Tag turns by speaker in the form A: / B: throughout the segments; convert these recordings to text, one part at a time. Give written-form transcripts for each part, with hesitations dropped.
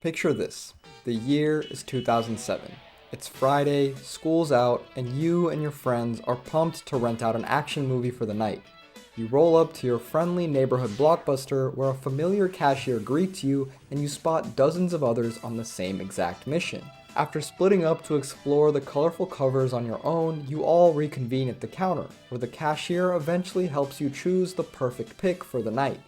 A: Picture this. The year is 2007. It's Friday, school's out, and you and your friends are pumped to rent out an action movie for the night. You roll up to your friendly neighborhood Blockbuster where a familiar cashier greets you and you spot dozens of others on the same exact mission. After splitting up to explore the colorful covers on your own, you all reconvene at the counter, where the cashier eventually helps you choose the perfect pick for the night.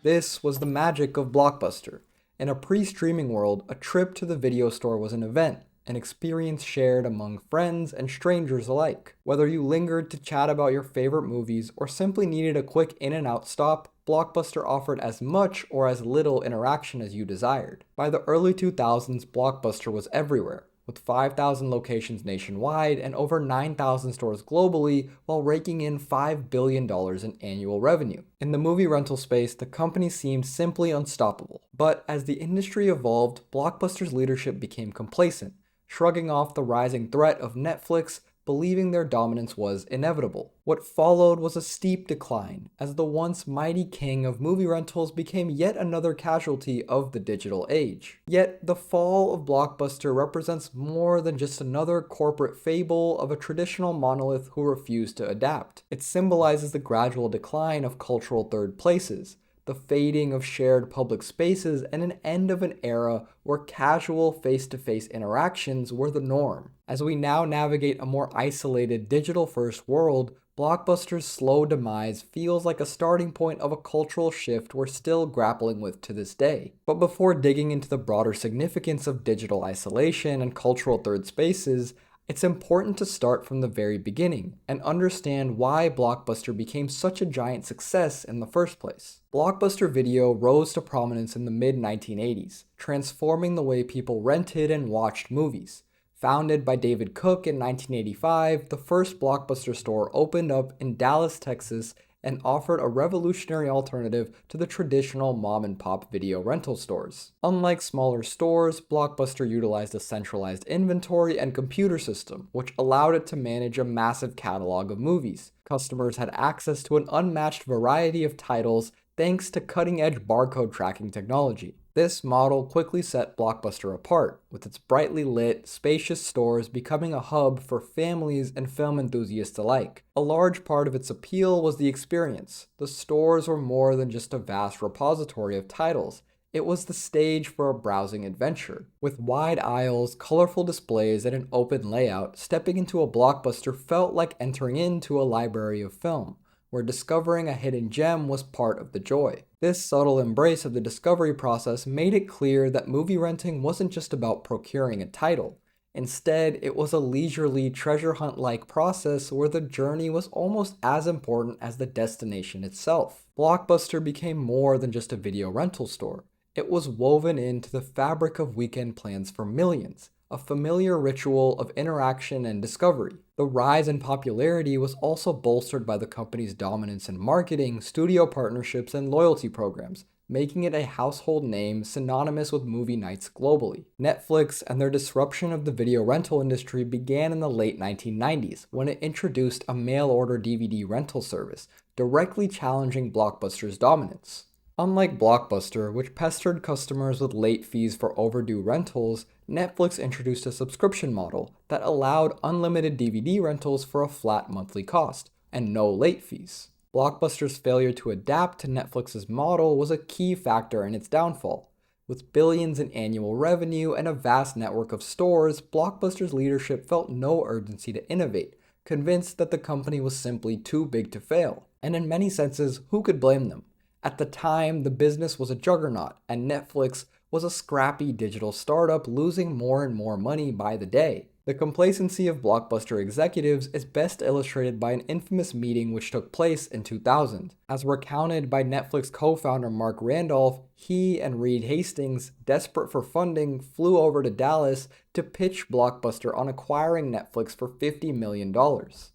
A: This was the magic of Blockbuster. In a pre-streaming world, a trip to the video store was an event, an experience shared among friends and strangers alike. Whether you lingered to chat about your favorite movies or simply needed a quick in-and-out stop, Blockbuster offered as much or as little interaction as you desired. By the early 2000s, Blockbuster was everywhere, with 5,000 locations nationwide and over 9,000 stores globally, while raking in $5 billion in annual revenue. In the movie rental space, the company seemed simply unstoppable. But as the industry evolved, Blockbuster's leadership became complacent, shrugging off the rising threat of Netflix, believing their dominance was inevitable. What followed was a steep decline, as the once mighty king of movie rentals became yet another casualty of the digital age. Yet, the fall of Blockbuster represents more than just another corporate fable of a traditional monolith who refused to adapt. It symbolizes the gradual decline of cultural third places, the fading of shared public spaces, and an end of an era where casual face-to-face interactions were the norm. As we now navigate a more isolated digital-first world, Blockbuster's slow demise feels like a starting point of a cultural shift we're still grappling with to this day. But before digging into the broader significance of digital isolation and cultural third spaces, it's important to start from the very beginning and understand why Blockbuster became such a giant success in the first place. Blockbuster Video rose to prominence in the mid-1980s, transforming the way people rented and watched movies. Founded by David Cook in 1985, the first Blockbuster store opened up in Dallas, Texas, and offered a revolutionary alternative to the traditional mom-and-pop video rental stores. Unlike smaller stores, Blockbuster utilized a centralized inventory and computer system, which allowed it to manage a massive catalog of movies. Customers had access to an unmatched variety of titles thanks to cutting-edge barcode tracking technology. This model quickly set Blockbuster apart, with its brightly lit, spacious stores becoming a hub for families and film enthusiasts alike. A large part of its appeal was the experience. The stores were more than just a vast repository of titles. It was the stage for a browsing adventure. With wide aisles, colorful displays, and an open layout, stepping into a Blockbuster felt like entering into a library of film, where discovering a hidden gem was part of the joy. This subtle embrace of the discovery process made it clear that movie renting wasn't just about procuring a title. Instead, it was a leisurely, treasure hunt-like process where the journey was almost as important as the destination itself. Blockbuster became more than just a video rental store. It was woven into the fabric of weekend plans for millions, a familiar ritual of interaction and discovery. The rise in popularity was also bolstered by the company's dominance in marketing, studio partnerships, and loyalty programs, making it a household name synonymous with movie nights globally. Netflix and their disruption of the video rental industry began in the late 1990s when it introduced a mail-order DVD rental service, directly challenging Blockbuster's dominance. Unlike Blockbuster, which pestered customers with late fees for overdue rentals, Netflix introduced a subscription model that allowed unlimited DVD rentals for a flat monthly cost, and no late fees. Blockbuster's failure to adapt to Netflix's model was a key factor in its downfall. With billions in annual revenue and a vast network of stores, Blockbuster's leadership felt no urgency to innovate, convinced that the company was simply too big to fail. And in many senses, who could blame them? At the time, the business was a juggernaut, and Netflix was a scrappy digital startup losing more and more money by the day. The complacency of Blockbuster executives is best illustrated by an infamous meeting which took place in 2000. As recounted by Netflix co-founder Mark Randolph, he and Reed Hastings, desperate for funding, flew over to Dallas to pitch Blockbuster on acquiring Netflix for $50 million.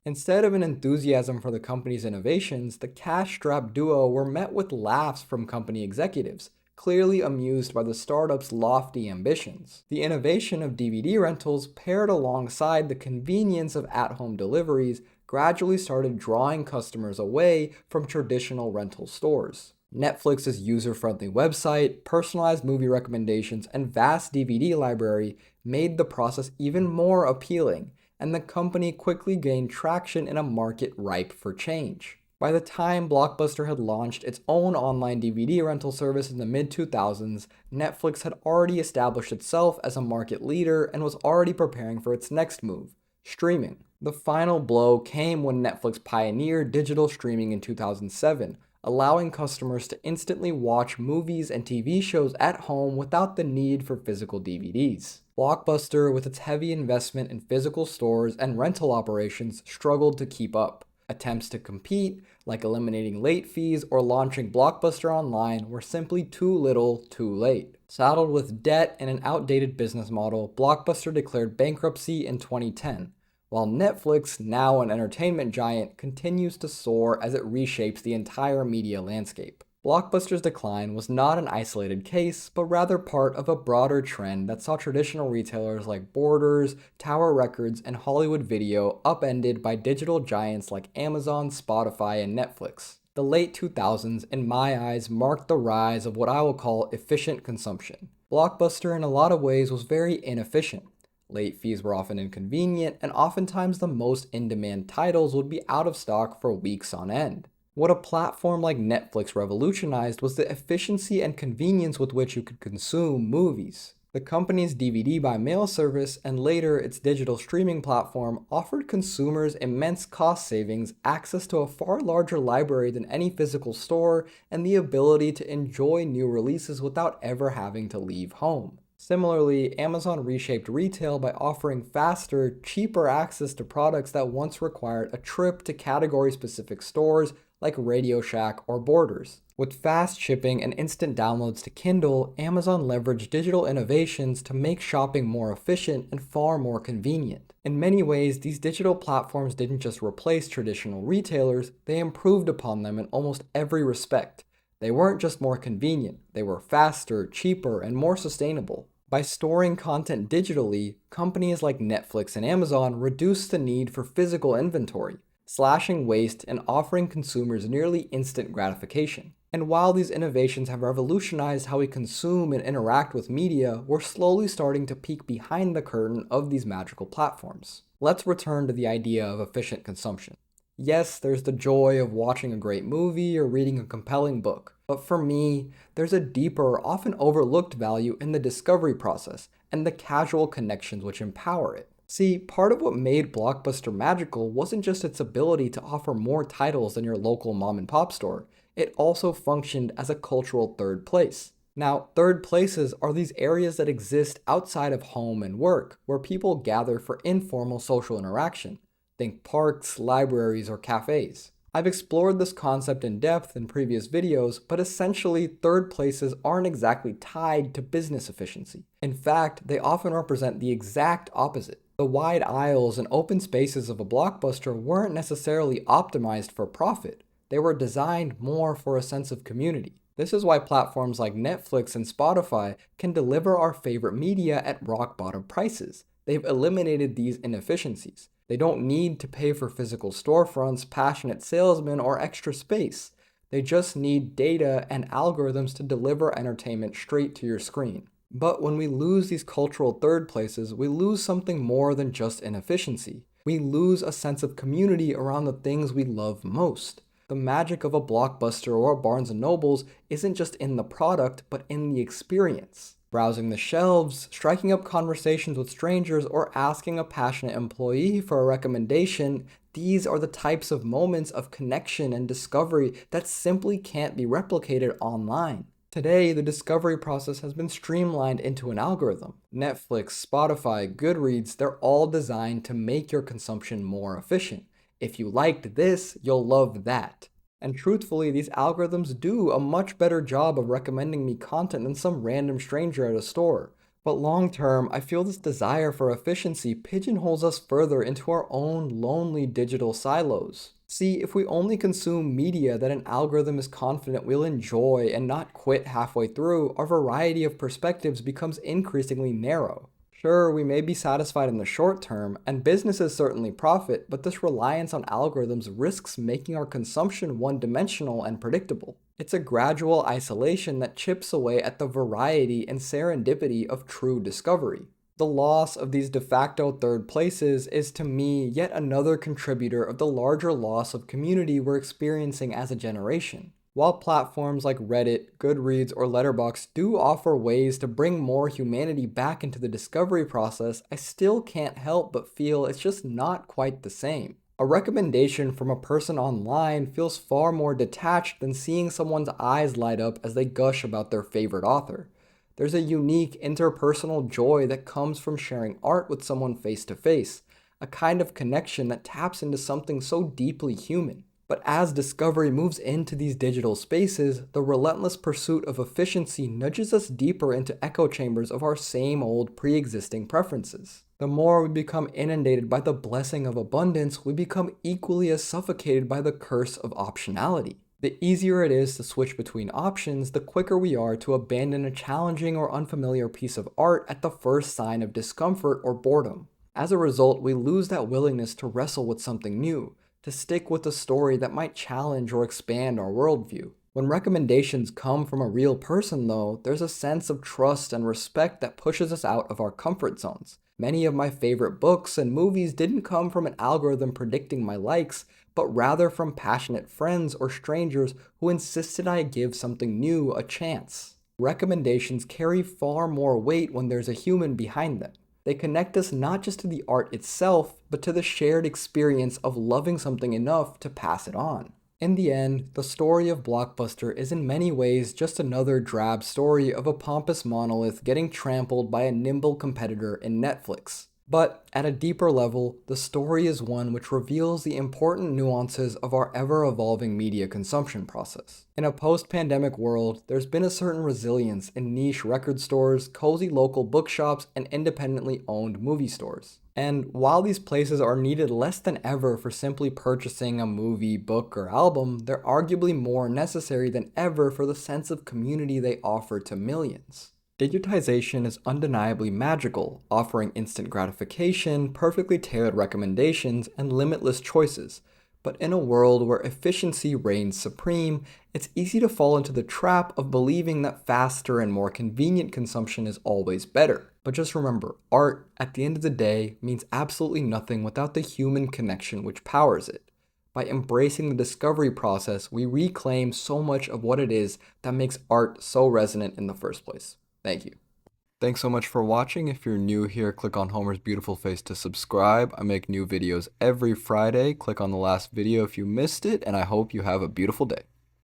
A: Instead of an enthusiasm for the company's innovations, the cash-strapped duo were met with laughs from company executives, clearly amused by the startup's lofty ambitions. The innovation of DVD rentals, paired alongside the convenience of at-home deliveries, gradually started drawing customers away from traditional rental stores. Netflix's user-friendly website, personalized movie recommendations, and vast DVD library made the process even more appealing, and the company quickly gained traction in a market ripe for change. By the time Blockbuster had launched its own online DVD rental service in the mid-2000s, Netflix had already established itself as a market leader and was already preparing for its next move, streaming. The final blow came when Netflix pioneered digital streaming in 2007, allowing customers to instantly watch movies and TV shows at home without the need for physical DVDs. Blockbuster, with its heavy investment in physical stores and rental operations, struggled to keep up. Attempts to compete, like eliminating late fees or launching Blockbuster Online, were simply too little, too late. Saddled with debt and an outdated business model, Blockbuster declared bankruptcy in 2010, while Netflix, now an entertainment giant, continues to soar as it reshapes the entire media landscape. Blockbuster's decline was not an isolated case, but rather part of a broader trend that saw traditional retailers like Borders, Tower Records, and Hollywood Video upended by digital giants like Amazon, Spotify, and Netflix. The late 2000s, in my eyes, marked the rise of what I will call efficient consumption. Blockbuster, in a lot of ways, was very inefficient. Late fees were often inconvenient, and oftentimes the most in-demand titles would be out of stock for weeks on end. What a platform like Netflix revolutionized was the efficiency and convenience with which you could consume movies. The company's DVD by mail service and later its digital streaming platform offered consumers immense cost savings, access to a far larger library than any physical store, and the ability to enjoy new releases without ever having to leave home. Similarly, Amazon reshaped retail by offering faster, cheaper access to products that once required a trip to category-specific stores like Radio Shack or Borders. With fast shipping and instant downloads to Kindle, Amazon leveraged digital innovations to make shopping more efficient and far more convenient. In many ways, these digital platforms didn't just replace traditional retailers, they improved upon them in almost every respect. They weren't just more convenient, they were faster, cheaper, and more sustainable. By storing content digitally, companies like Netflix and Amazon reduced the need for physical inventory, slashing waste and offering consumers nearly instant gratification. And while these innovations have revolutionized how we consume and interact with media, we're slowly starting to peek behind the curtain of these magical platforms. Let's return to the idea of efficient consumption. Yes, there's the joy of watching a great movie or reading a compelling book, but for me, there's a deeper, often overlooked value in the discovery process and the casual connections which empower it. See, part of what made Blockbuster magical wasn't just its ability to offer more titles than your local mom and pop store, it also functioned as a cultural third place. Now, third places are these areas that exist outside of home and work, where people gather for informal social interaction. Think parks, libraries, or cafes. I've explored this concept in depth in previous videos, but essentially, third places aren't exactly tied to business efficiency. In fact, they often represent the exact opposite. The wide aisles and open spaces of a Blockbuster weren't necessarily optimized for profit. They were designed more for a sense of community. This is why platforms like Netflix and Spotify can deliver our favorite media at rock-bottom prices. They've eliminated these inefficiencies. They don't need to pay for physical storefronts, passionate salesmen, or extra space. They just need data and algorithms to deliver entertainment straight to your screen. But when we lose these cultural third places, we lose something more than just inefficiency. We lose a sense of community around the things we love most. The magic of a Blockbuster or a Barnes & Noble's isn't just in the product, but in the experience. Browsing the shelves, striking up conversations with strangers, or asking a passionate employee for a recommendation, these are the types of moments of connection and discovery that simply can't be replicated online. Today, the discovery process has been streamlined into an algorithm. Netflix, Spotify, Goodreads, they're all designed to make your consumption more efficient. If you liked this, you'll love that. And truthfully, these algorithms do a much better job of recommending me content than some random stranger at a store. But long term, I feel this desire for efficiency pigeonholes us further into our own lonely digital silos. See, if we only consume media that an algorithm is confident we'll enjoy and not quit halfway through, our variety of perspectives becomes increasingly narrow. Sure, we may be satisfied in the short term, and businesses certainly profit, but this reliance on algorithms risks making our consumption one-dimensional and predictable. It's a gradual isolation that chips away at the variety and serendipity of true discovery. The loss of these de facto third places is to me yet another contributor of the larger loss of community we're experiencing as a generation. While platforms like Reddit, Goodreads, or Letterboxd do offer ways to bring more humanity back into the discovery process, I still can't help but feel it's just not quite the same. A recommendation from a person online feels far more detached than seeing someone's eyes light up as they gush about their favorite author. There's a unique interpersonal joy that comes from sharing art with someone face to face, a kind of connection that taps into something so deeply human. But as discovery moves into these digital spaces, the relentless pursuit of efficiency nudges us deeper into echo chambers of our same old pre-existing preferences. The more we become inundated by the blessing of abundance, we become equally as suffocated by the curse of optionality. The easier it is to switch between options, the quicker we are to abandon a challenging or unfamiliar piece of art at the first sign of discomfort or boredom. As a result, we lose that willingness to wrestle with something new, to stick with a story that might challenge or expand our worldview. When recommendations come from a real person, though, there's a sense of trust and respect that pushes us out of our comfort zones. Many of my favorite books and movies didn't come from an algorithm predicting my likes, but rather from passionate friends or strangers who insisted I give something new a chance. Recommendations carry far more weight when there's a human behind them. They connect us not just to the art itself, but to the shared experience of loving something enough to pass it on. In the end, the story of Blockbuster is in many ways just another drab story of a pompous monolith getting trampled by a nimble competitor in Netflix. But at a deeper level, the story is one which reveals the important nuances of our ever-evolving media consumption process. In a post-pandemic world, there's been a certain resilience in niche record stores, cozy local bookshops, and independently owned movie stores. And while these places are needed less than ever for simply purchasing a movie, book, or album, they're arguably more necessary than ever for the sense of community they offer to millions. Digitization is undeniably magical, offering instant gratification, perfectly tailored recommendations, and limitless choices. But in a world where efficiency reigns supreme, it's easy to fall into the trap of believing that faster and more convenient consumption is always better. But just remember, art, at the end of the day, means absolutely nothing without the human connection which powers it. By embracing the discovery process, we reclaim so much of what it is that makes art so resonant in the first place. Thank you. Thanks so much for watching. If you're new here, click on Homer's beautiful face to subscribe. I make new videos every Friday. Click on the last video if you missed it, and I hope you have a beautiful day.